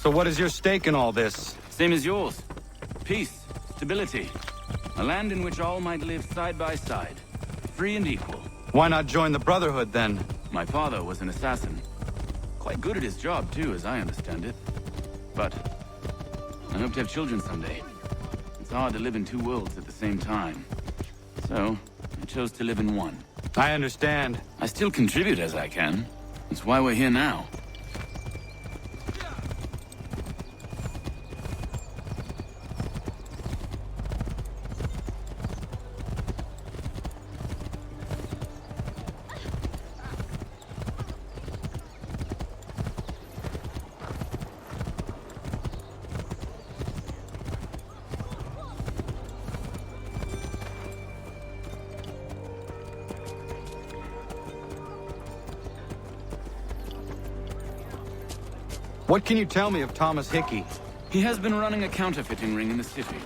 So what is your stake in all this? Same as yours. Peace, stability. A land in which all might live side by side. Free and equal. Why not join the Brotherhood, then? My father was an assassin. Quite good at his job, too, as I understand it. But I hope to have children someday. It's hard to live in two worlds at the same time. So, I chose to live in one. I understand. I still contribute as I can. That's why we're here now. What can you tell me of Thomas Hickey? He has been running a counterfeiting ring in the city.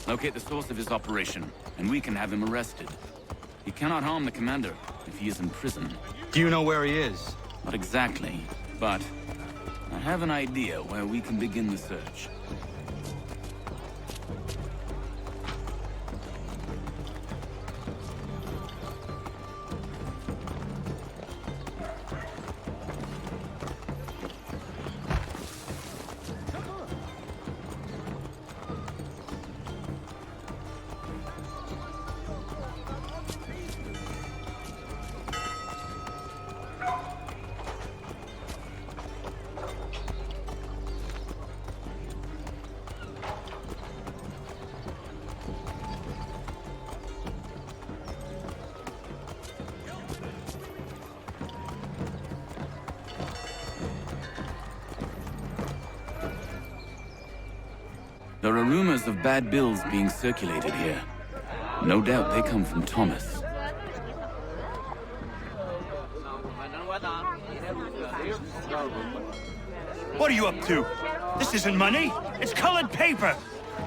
Locate the source of his operation, and we can have him arrested. He cannot harm the commander if he is in prison. Do you know where he is? Not exactly, but I have an idea where we can begin the search. There are rumors of bad bills being circulated here. No doubt they come from Thomas. What are you up to? This isn't money. It's colored paper.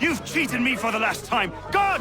You've cheated me for the last time. God!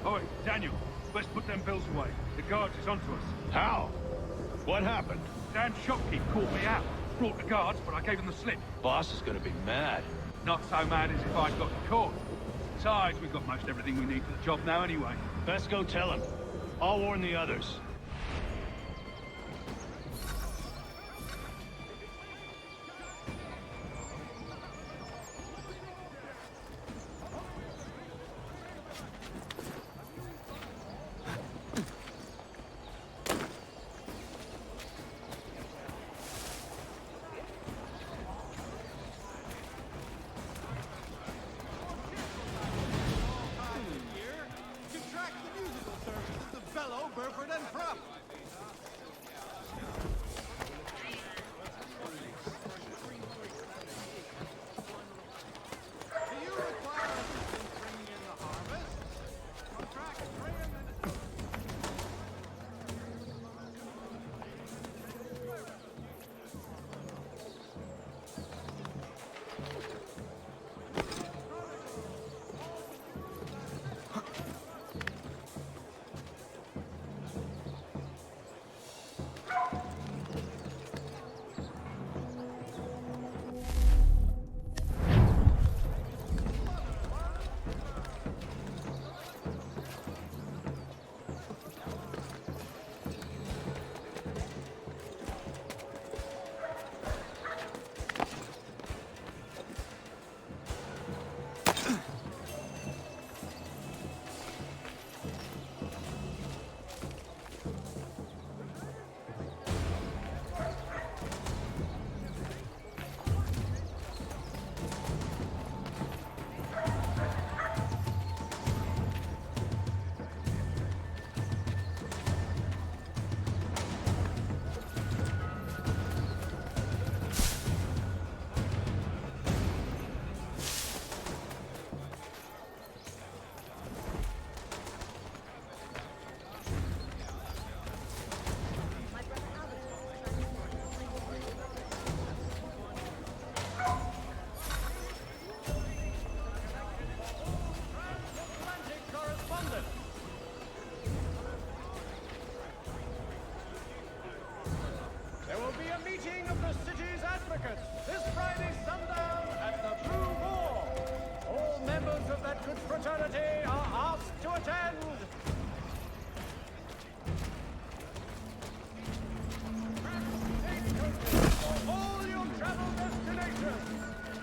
Oi, Daniel, let's put them bills away. The guards is onto us. How? What happened? Dan's shopkeep caught me out. Brought the guards, but I gave them the slip. Boss is gonna be mad. Not so mad as if I'd got caught. Besides, we've got most everything we need for the job now anyway. Best go tell him. I'll warn the others. fraternity are asked to attend. For all your travel destinations,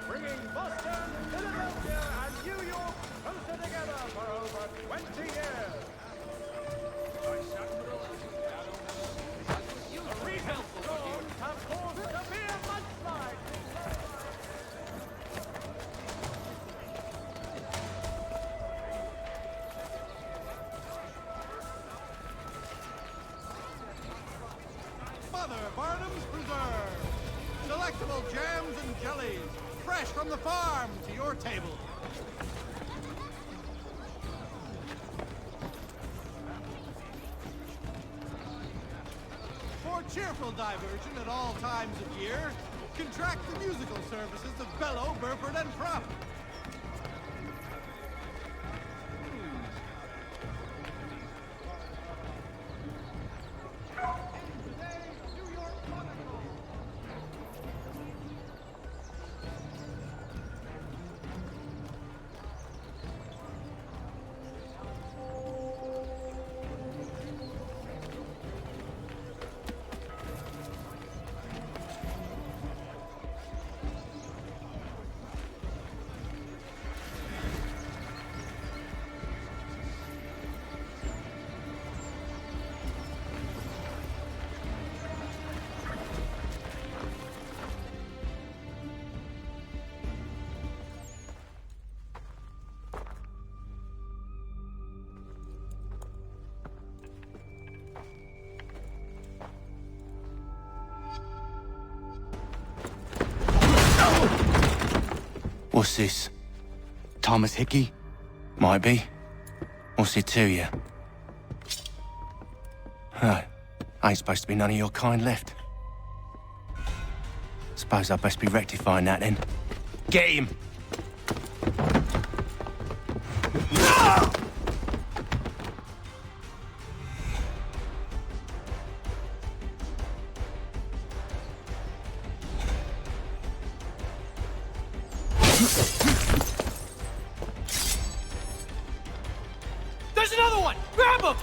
bringing Boston, Philadelphia, and New York closer together for over 20 years. Recent storms have caused severe mudslides. Mother Barnum's Preserve. Delectable jams and jellies, fresh from the farm to your table. For cheerful diversion at all times of year, contract the musical services of Bellow, Burford, and Prop. What's this? Thomas Hickey? Might be. What's it to you? Huh. Ain't supposed to be none of your kind left. Suppose I'd best be rectifying that then. Get him! There's another one! Grab him!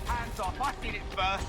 Hands off, I did it first.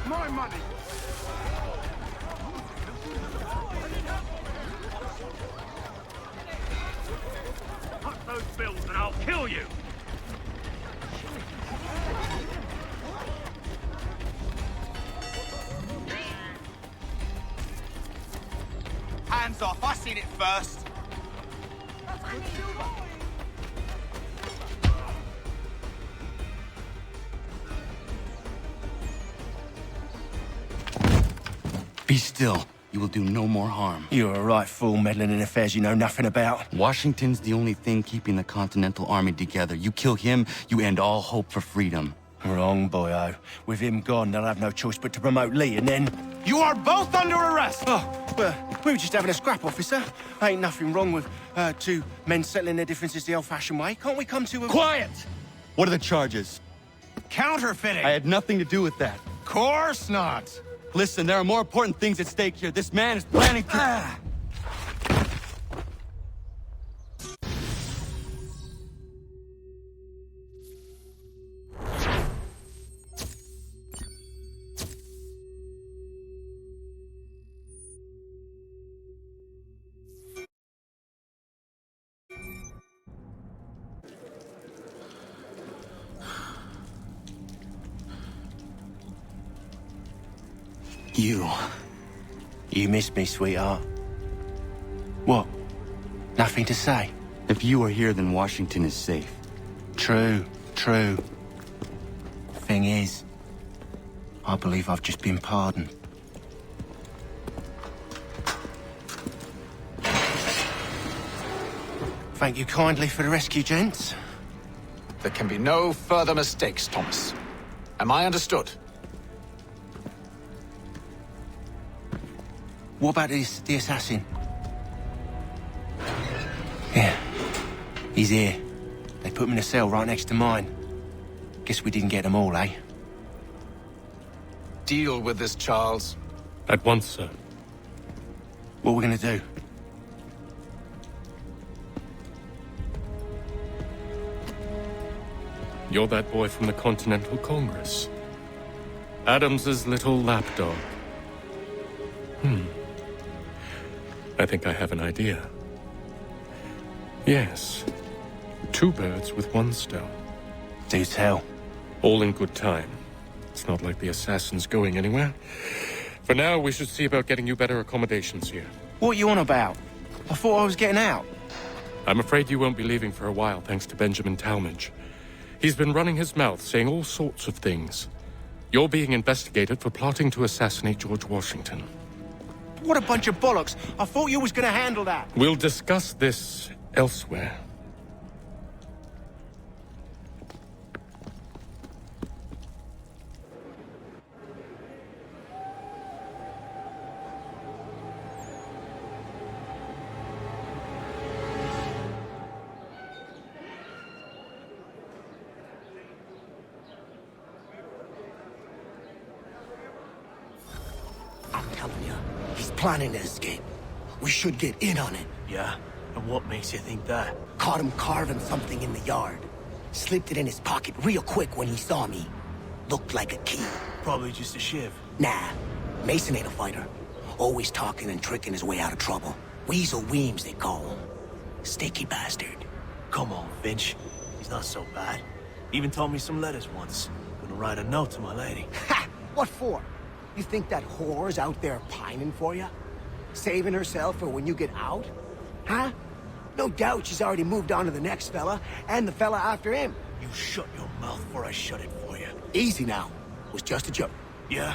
My money! Cut those bills and I'll kill you! Hands off, I seen it first. Be still. You will do no more harm. You're a right fool meddling in affairs you know nothing about. Washington's the only thing keeping the Continental Army together. You kill him, you end all hope for freedom. Wrong, boyo. With him gone, they'll have no choice but to promote Lee, and then... You are both under arrest! Oh, well, we were just having a scrap, officer. Ain't nothing wrong with two men settling their differences the old-fashioned way. Can't we come to a... Quiet! What are the charges? Counterfeiting! I had nothing to do with that. Course not! Listen, there are more important things at stake here. This man is planning to... You missed me, sweetheart. What? Nothing to say? If you are here, then Washington is safe. True. Thing is, I believe I've just been pardoned. Thank you kindly for the rescue, gents. There can be no further mistakes, Thomas. Am I understood? What about the assassin? Yeah, he's here. They put him in a cell right next to mine. Guess we didn't get them all, eh? Deal with this, Charles. At once, sir. What are we gonna do? You're that boy from the Continental Congress. Adams's little lapdog. I think I have an idea. Yes. 2 birds with 1 stone. Do tell. All in good time. It's not like the assassin's going anywhere. For now, we should see about getting you better accommodations here. What are you on about? I thought I was getting out. I'm afraid you won't be leaving for a while, thanks to Benjamin Talmadge. He's been running his mouth, saying all sorts of things. You're being investigated for plotting to assassinate George Washington. What a bunch of bollocks. I thought you was gonna handle that. We'll discuss this elsewhere. I'm telling you, he's planning to escape. We should get in on it. Yeah? And what makes you think that? Caught him carving something in the yard. Slipped it in his pocket real quick when he saw me. Looked like a key. Probably just a shiv. Nah, Mason ain't a fighter. Always talking and tricking his way out of trouble. Weasel Weems, they call him. Sticky bastard. Come on, Finch. He's not so bad. Even told me some letters once. Gonna write a note to my lady. Ha! What for? You think that whore's out there pining for you? Saving herself for when you get out? Huh? No doubt she's already moved on to the next fella, and the fella after him. You shut your mouth before I shut it for you. Easy now. Was just a joke. Yeah?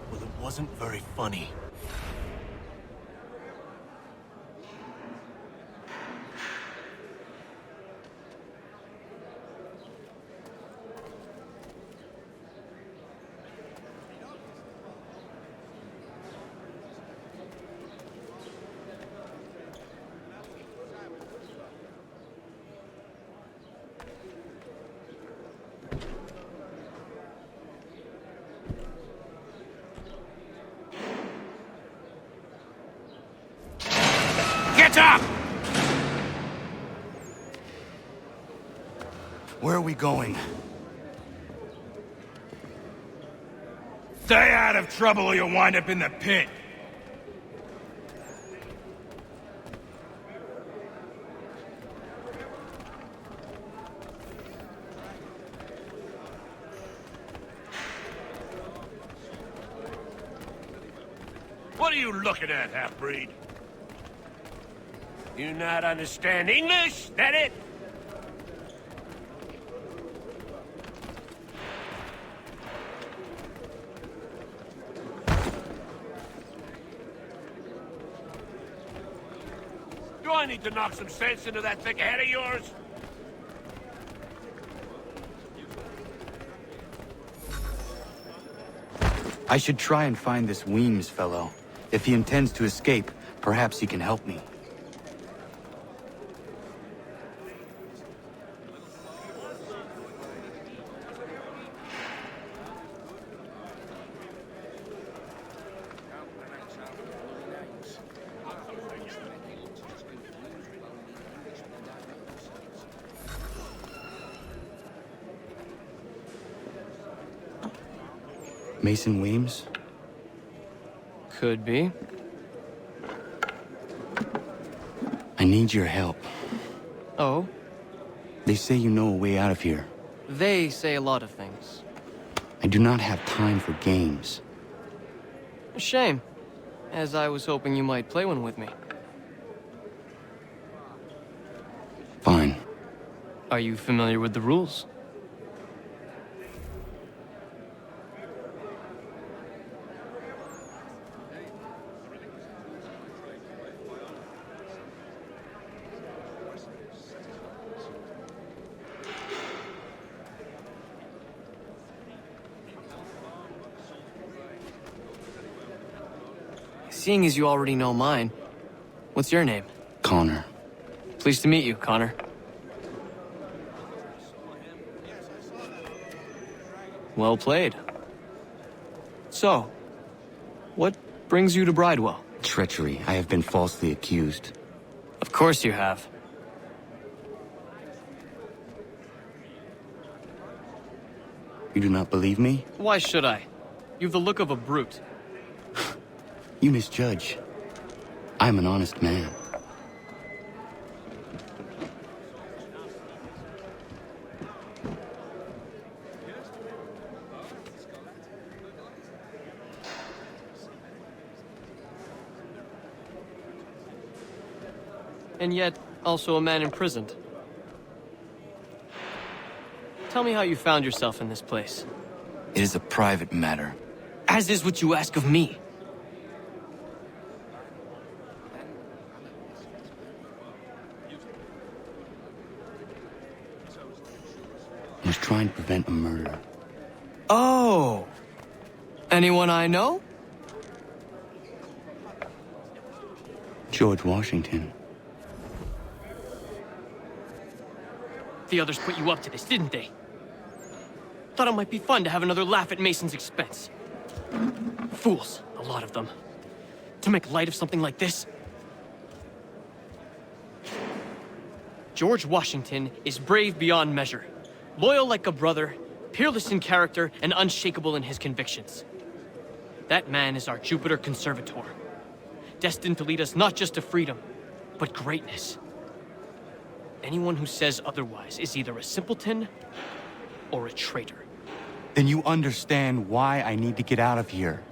Well, it wasn't very funny. Get up! Where are we going? Stay out of trouble or you'll wind up in the pit. What are you looking at, half-breed? You not understand English? That it? Do I need to knock some sense into that thick head of yours? I should try and find this Weems fellow. If he intends to escape, perhaps he can help me. Mason Weems? Could be. I need your help. Oh? They say you know a way out of here. They say a lot of things. I do not have time for games. A shame, as I was hoping you might play one with me. Fine. Are you familiar with the rules? Seeing as you already know mine, what's your name? Connor. Pleased to meet you, Connor. Well played. So, what brings you to Bridewell? Treachery. I have been falsely accused. Of course you have. You do not believe me? Why should I? You've the look of a brute. You misjudge. I'm an honest man. And yet, also a man imprisoned. Tell me how you found yourself in this place. It is a private matter. As is what you ask of me. I was trying to prevent a murder. Oh! Anyone I know? George Washington. The others put you up to this, didn't they? Thought it might be fun to have another laugh at Mason's expense. Fools, a lot of them. To make light of something like this. George Washington is brave beyond measure, loyal like a brother, peerless in character, and unshakable in his convictions. That man is our Jupiter Conservator, destined to lead us not just to freedom, but greatness. Anyone who says otherwise is either a simpleton or a traitor. Then you understand why I need to get out of here.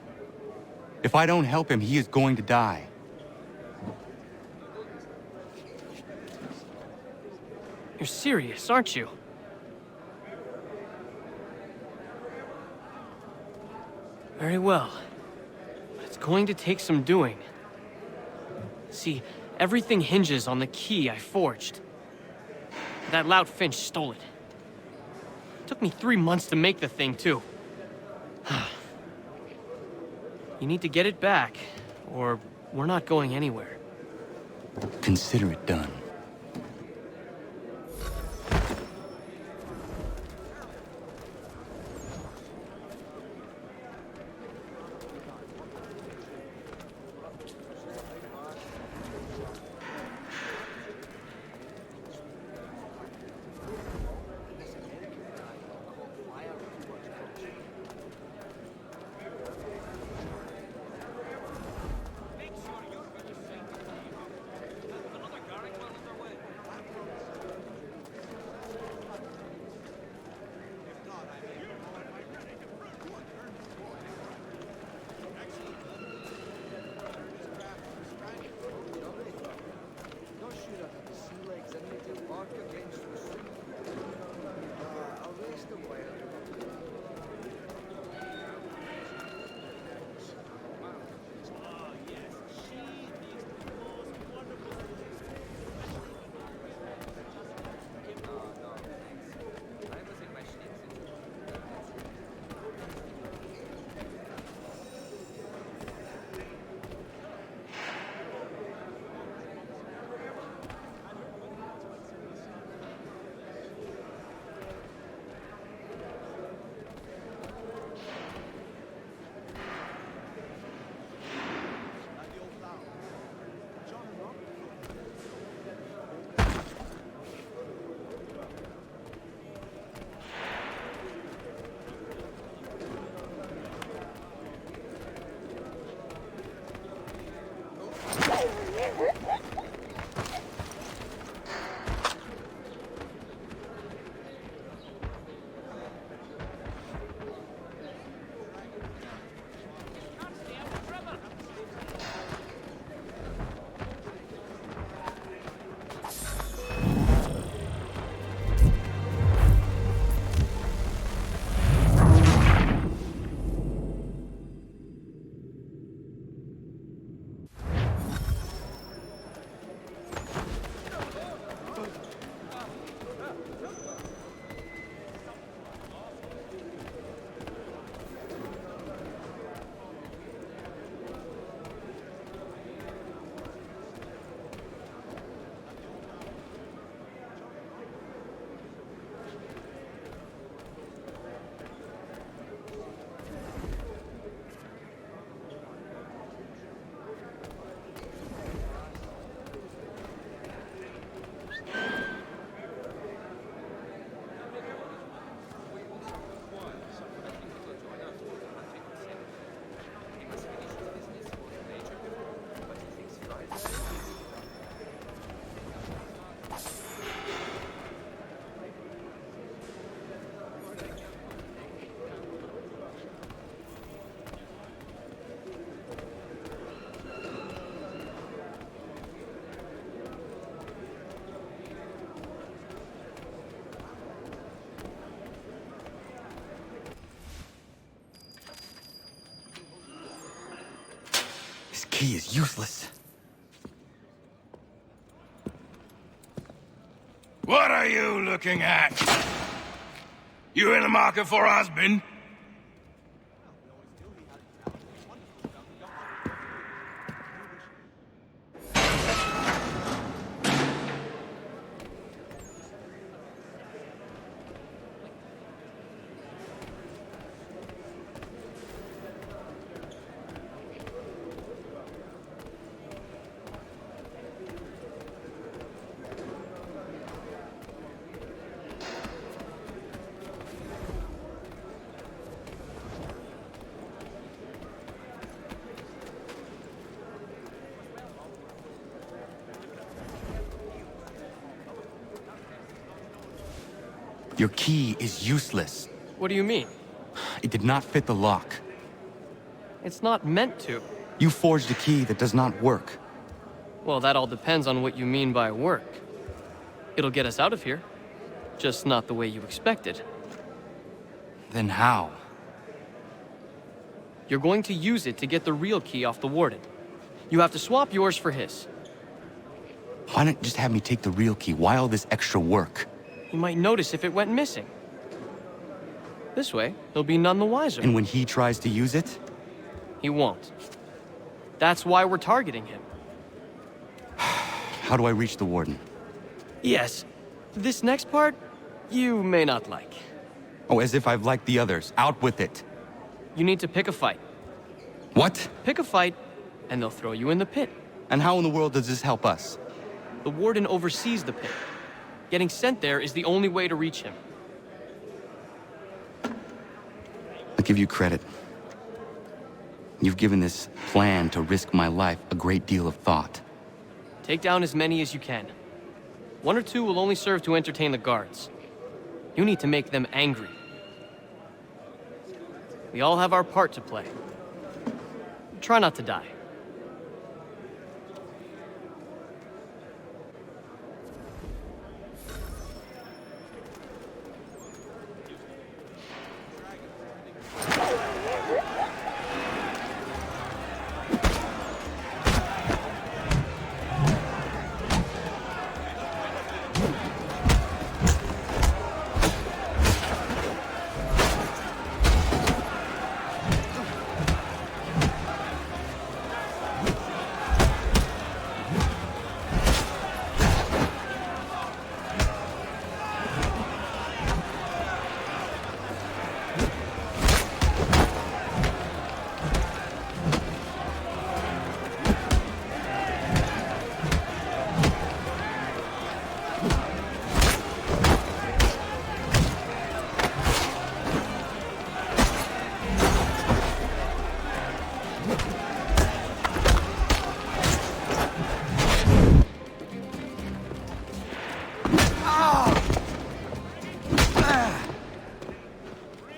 If I don't help him, he is going to die. You're serious, aren't you? Very well. But it's going to take some doing. See, everything hinges on the key I forged. That lout Finch stole it. Took me 3 months to make the thing, too. You need to get it back, or we're not going anywhere. Consider it done. key is useless. What are you looking at? You in the market for a husband? Your key is useless. What do you mean? It did not fit the lock. It's not meant to. You forged a key that does not work. Well, that all depends on what you mean by work. It'll get us out of here. Just not the way you expected. Then how? You're going to use it to get the real key off the warden. You have to swap yours for his. Why not just have me take the real key? Why all this extra work? He might notice if it went missing. This way, he'll be none the wiser. And when he tries to use it? He won't. That's why we're targeting him. How do I reach the warden? Yes. This next part, you may not like. Oh, as if I've liked the others. Out with it. You need to pick a fight. What? Pick a fight, and they'll throw you in the pit. And how in the world does this help us? The warden oversees the pit. Getting sent there is the only way to reach him. I'll give you credit. You've given this plan to risk my life a great deal of thought. Take down as many as you can. 1 or 2 will only serve to entertain the guards. You need to make them angry. We all have our part to play. Try not to die.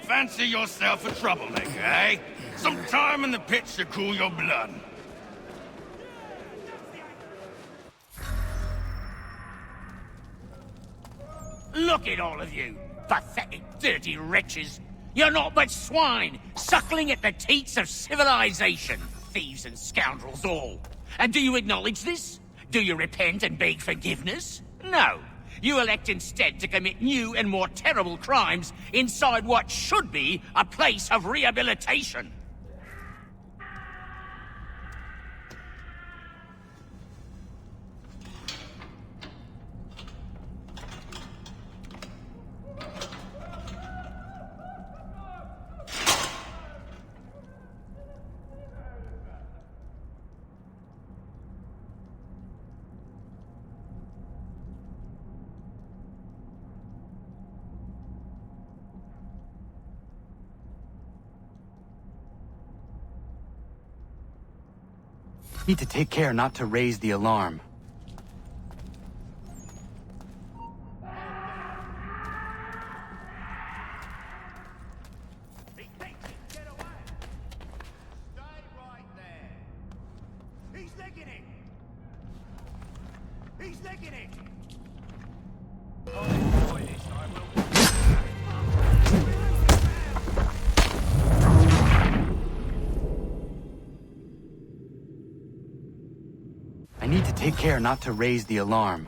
Fancy yourself a troublemaker, eh? Some time in the pit should cool your blood. Look at all of you, pathetic, dirty wretches. You're not but swine, suckling at the teats of civilization. Thieves and scoundrels all. And do you acknowledge this? Do you repent and beg forgiveness? No. You elect instead to commit new and more terrible crimes inside what should be a place of rehabilitation. Need to take care not to raise the alarm. He's licking it! He's licking it! need to take care not to raise the alarm.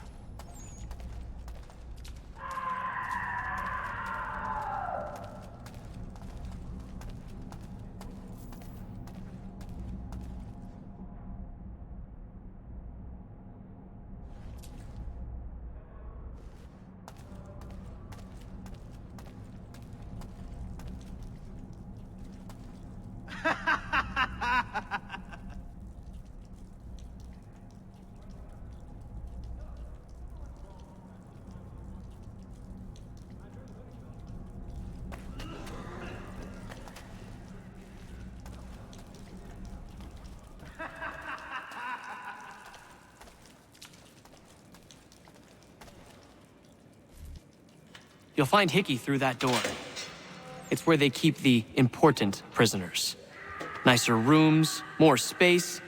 You'll find Hickey through that door. It's where they keep the important prisoners. Nicer rooms, more space,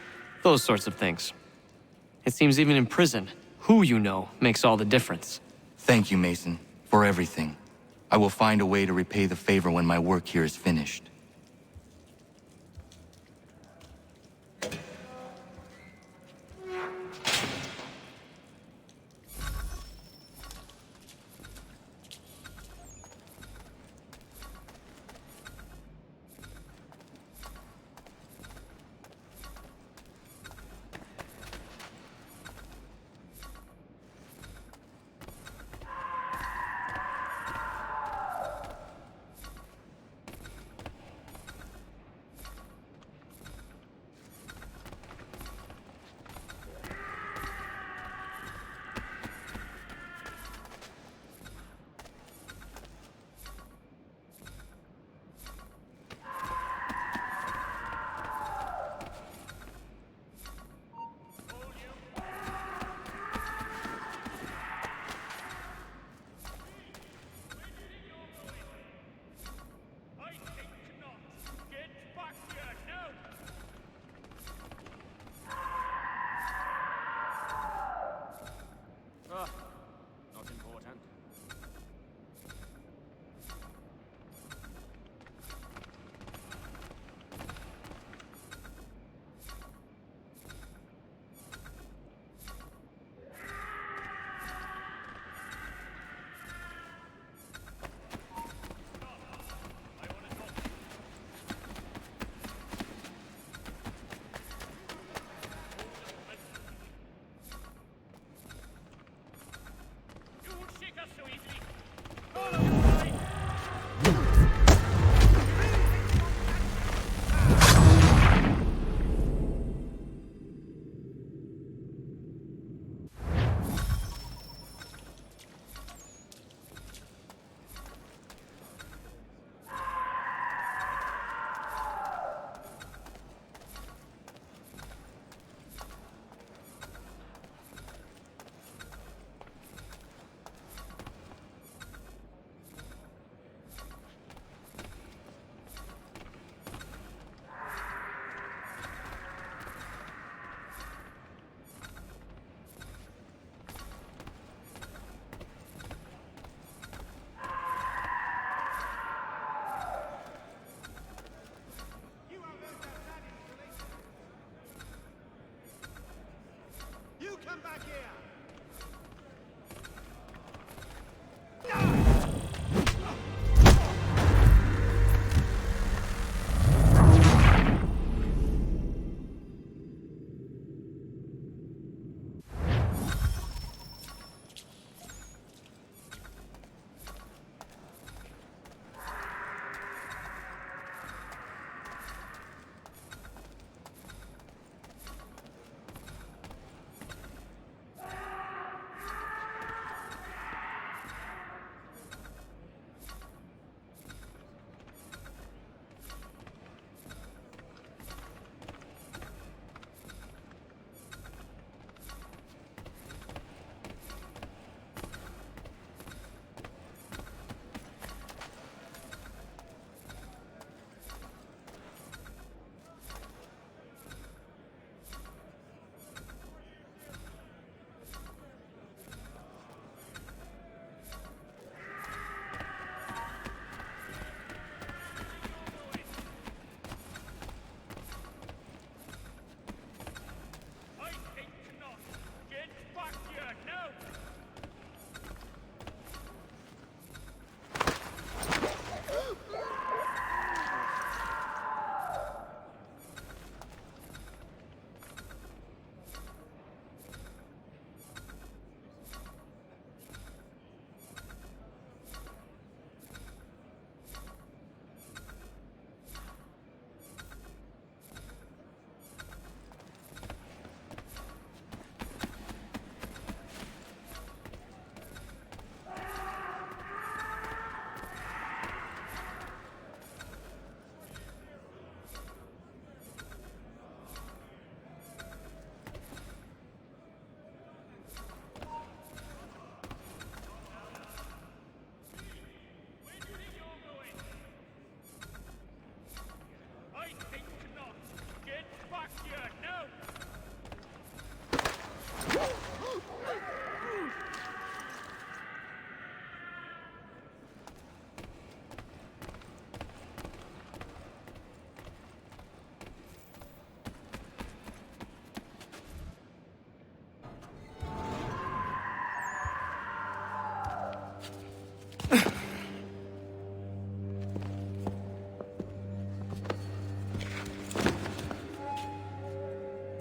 those sorts of things. It seems even in prison, who you know makes all the difference. Thank you, Mason, for everything. I will find a way to repay the favor when my work here is finished.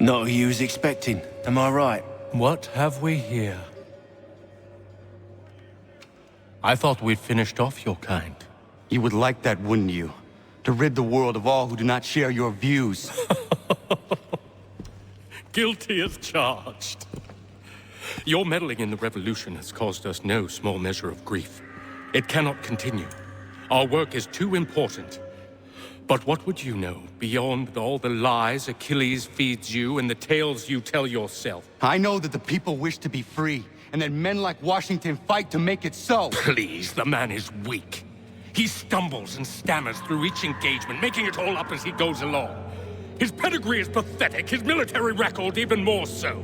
Not who you was expecting, am I right? What have we here? I thought we'd finished off your kind. You would like that, wouldn't you? To rid the world of all who do not share your views. Guilty as charged. Your meddling in the revolution has caused us no small measure of grief. It cannot continue. Our work is too important. But what would you know beyond all the lies Achilles feeds you and the tales you tell yourself? I know that the people wish to be free, and that men like Washington fight to make it so. Please, the man is weak. He stumbles and stammers through each engagement, making it all up as he goes along. His pedigree is pathetic, his military record even more so.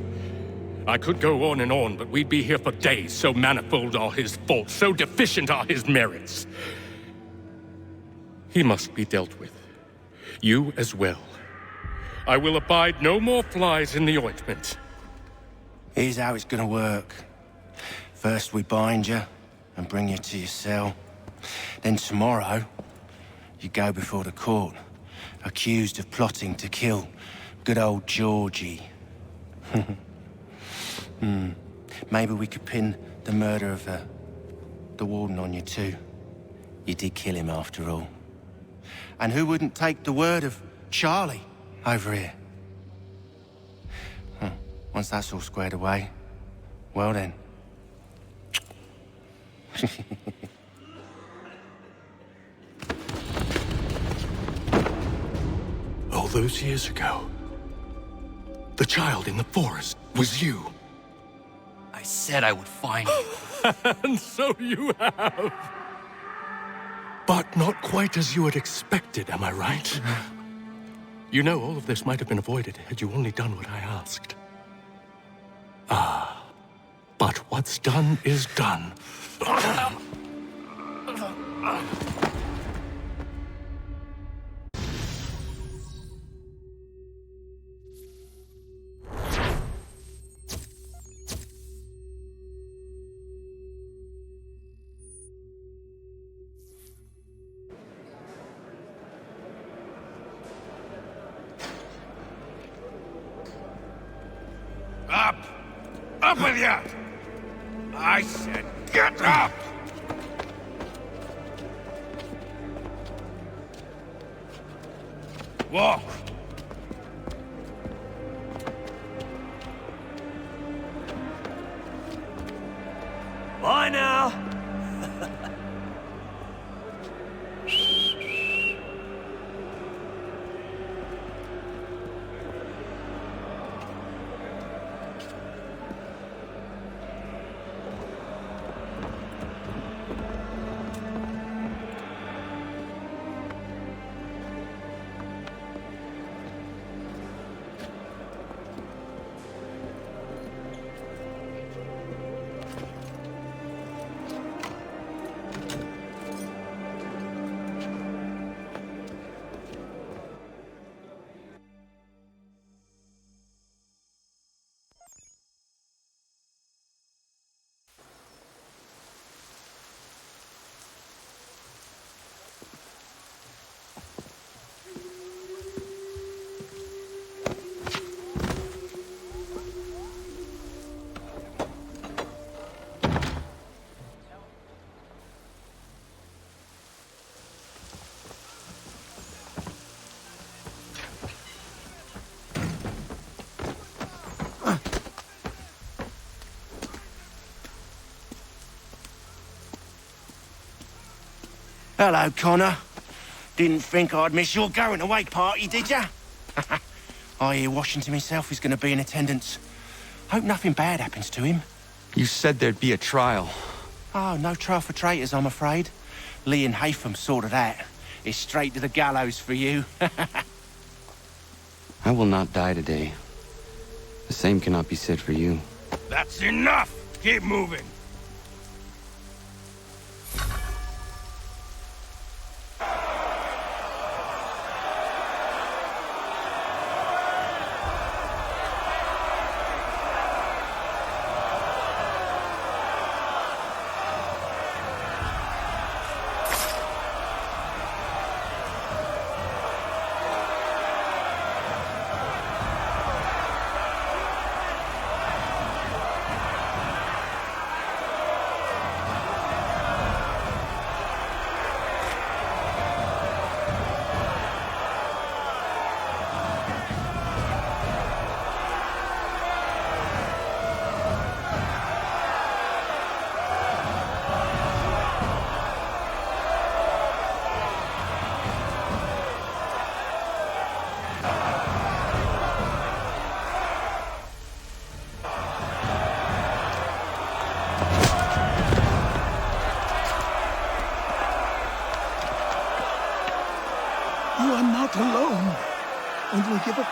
I could go on and on, but we'd be here for days, so manifold are his faults, so deficient are his merits. He must be dealt with. You as well. I will abide no more flies in the ointment. Here's how it's gonna work. First we bind you and bring you to your cell. Then tomorrow, you go before the court, accused of plotting to kill good old Georgie. Maybe we could pin the murder of the warden on you too. You did kill him after all. And who wouldn't take the word of Charlie over here? Once that's all squared away, well then. All those years ago, the child in the forest was you. I said I would find you. And so you have. But not quite as you had expected, am I right? You know, all of this might have been avoided had you only done what I asked. But what's done is done. Up! Up with you! I said get up! Walk! Bye now! Hello, Connor. Didn't think I'd miss your going away party, did ya? I hear Washington himself is going to be in attendance. Hope nothing bad happens to him. You said there'd be a trial. Oh, no trial for traitors, I'm afraid. Lee and Haytham sorted that. It's straight to the gallows for you. I will not die today. The same cannot be said for you. That's enough! Keep moving!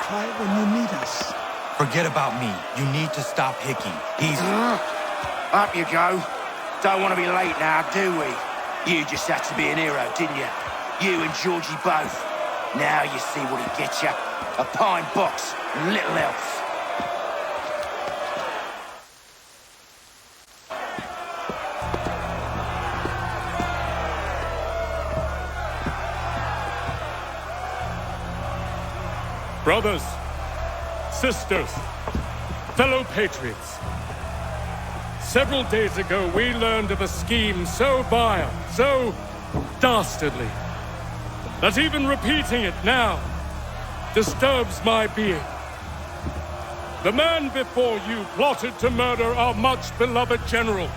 Cry when you need us. Forget about me. You need to stop Hickey. He's... Up you go. Don't want to be late now, do we? You just had to be an hero, didn't you? You and Georgie both. Now you see what he gets you. A pine box and little else. Brothers, sisters, fellow patriots. Several days ago, we learned of a scheme so vile, so dastardly, that even repeating it now disturbs my being. The man before you plotted to murder our much-beloved general.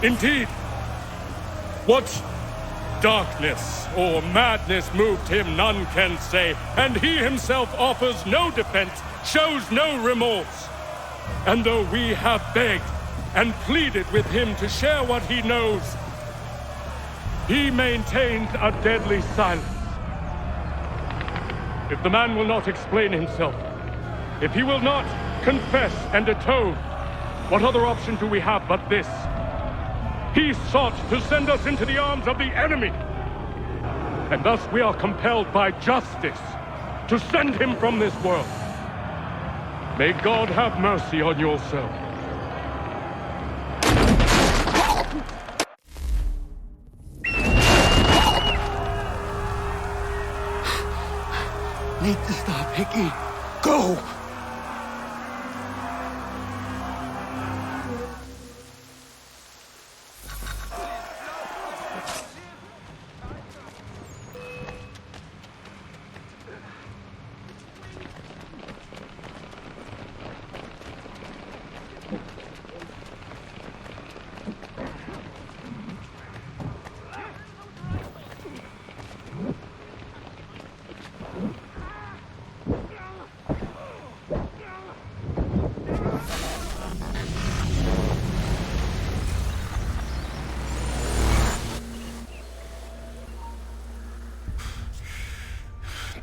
Indeed, what darkness or madness moved him, none can say, and he himself offers no defense, shows no remorse. And though we have begged and pleaded with him to share what he knows, he maintains a deadly silence. If the man will not explain himself, if he will not confess and atone, what other option do we have but this? He sought to send us into the arms of the enemy. And thus we are compelled by justice to send him from this world. May God have mercy on your soul. Need to stop, Hickey. Go!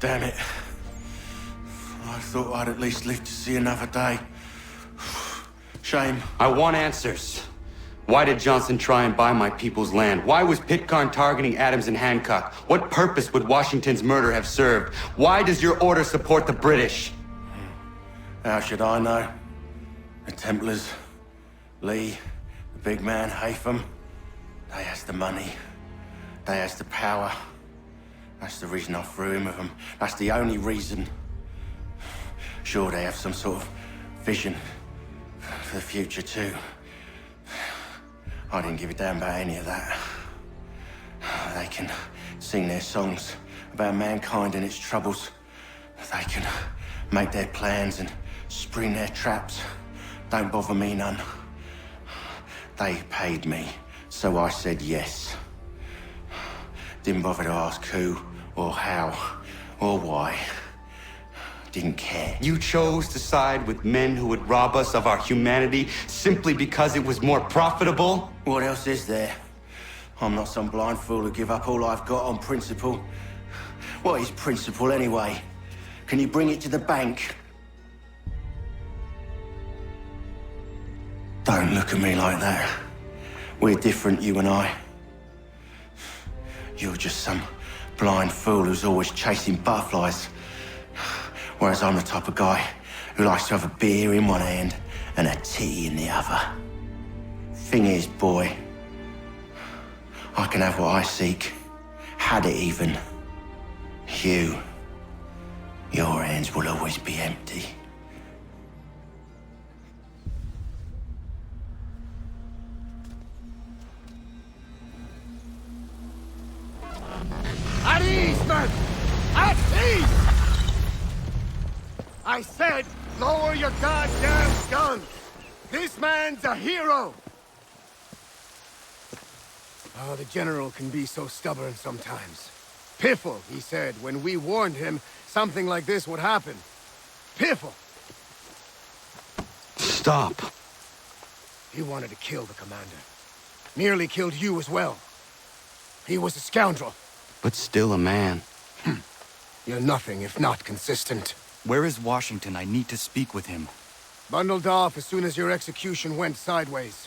Damn it. I thought I'd at least live to see another day. Shame. I want answers. Why did Johnson try and buy my people's land? Why was Pitcairn targeting Adams and Hancock? What purpose would Washington's murder have served? Why does your order support the British? How should I know? The Templars, Lee, the big man, Haytham, they has the money. They has the power. That's the reason I threw in with them. That's the only reason. Sure, they have some sort of vision for the future, too. I didn't give a damn about any of that. They can sing their songs about mankind and its troubles. They can make their plans and spring their traps. Don't bother me none. They paid me, so I said yes. Didn't bother to ask who, or how, or why. Didn't care. You chose to side with men who would rob us of our humanity simply because it was more profitable? What else is there? I'm not some blind fool who give up all I've got on principle. What is principle anyway? Can you bring it to the bank? Don't look at me like that. We're different, you and I. You're just some blind fool who's always chasing butterflies. Whereas I'm the type of guy who likes to have a beer in one hand and a tea in the other. Thing is, boy, I can have what I seek. Had it even. Your hands will always be empty. At ease, men! At ease! I said, lower your goddamn guns! This man's a hero! Oh, the General can be so stubborn sometimes. Piffle, he said, when we warned him something like this would happen. Piffle! Stop. He wanted to kill the commander. Nearly killed you as well. He was a scoundrel. But still a man. You're nothing if not consistent. Where is Washington? I need to speak with him. Bundled off as soon as your execution went sideways.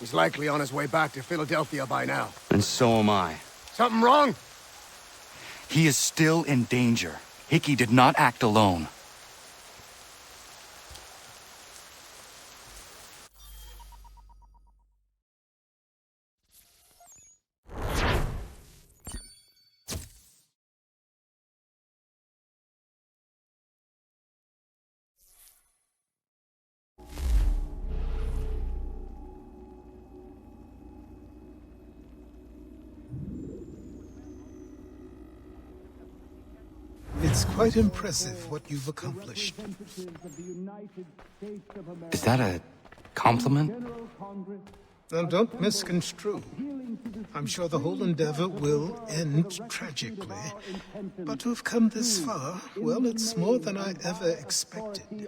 He's likely on his way back to Philadelphia by now. And so am I. Something wrong? He is still in danger. Hickey did not act alone. It's quite impressive what you've accomplished. Is that a compliment? Now, don't misconstrue. I'm sure the whole endeavor will end tragically. But to have come this far, well, it's more than I ever expected.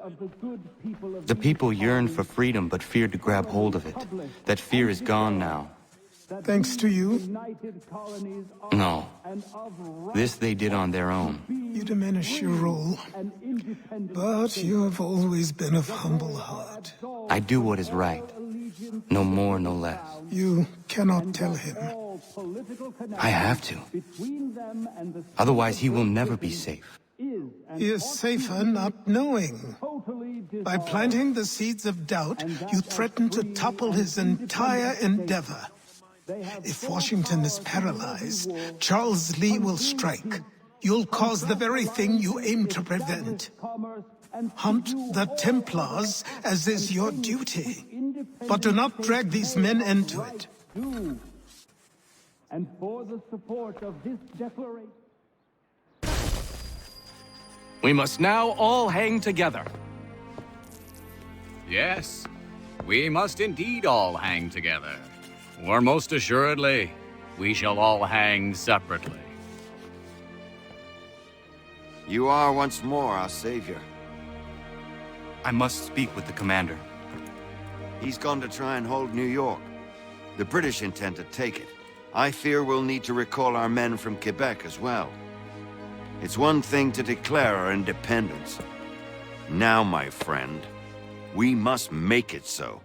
The people yearned for freedom but feared to grab hold of it. That fear is gone now. Thanks to you? No. This they did on their own. You diminish your role. But you have always been of humble heart. I do what is right. No more, no less. You cannot tell him. I have to. Otherwise, he will never be safe. He is safer not knowing. By planting the seeds of doubt, you threaten to topple his entire endeavor. If Washington is paralyzed, Charles Lee will strike. You'll cause the very thing you aim to prevent. Hunt the Templars, as is your duty. But do not drag these men into it. And for the support of this declaration... We must now all hang together. Yes, we must indeed all hang together. Or most assuredly, we shall all hang separately. You are once more our savior. I must speak with the commander. He's gone to try and hold New York. The British intend to take it. I fear we'll need to recall our men from Quebec as well. It's one thing to declare our independence. Now, my friend, we must make it so.